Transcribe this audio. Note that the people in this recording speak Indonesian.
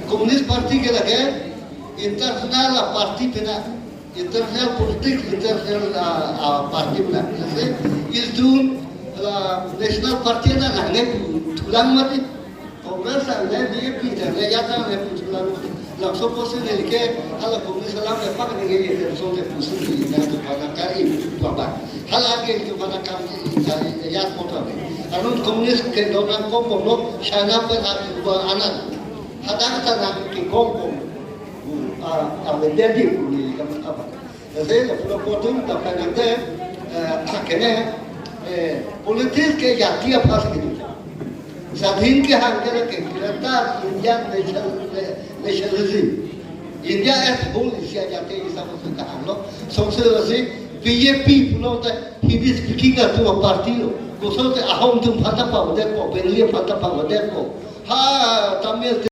Komunis Parti ke lagi internasional parti pena internasional politik internasional parti pena. Jadi itu national party na nangai tulang mati. Kongres nangai dia pindah, dia jatuh nangai tulang mati. Langsung posisi ke hal komunis salam lepak dengan dia langsung dia posisi dengan tu pada kari bapak. Hal lagi tu pada kami ya motor. Karena komunis ke dalam kompon China pun anak. Hadang tanah ke kompon. Jadi ni apa? Jadi kalau potong tak nanti kena politik ke jati apa segitu. Sadhin ke hangkara ke kita Indian nationalism. India whole Asia jati isa masuk ke hanglo. Somse se BJP pulau tu Hindi speaking tu parti lo. Kosong tu ahom tu pada pa, model ko, Bengali pada pa, model ko. Ha Tamil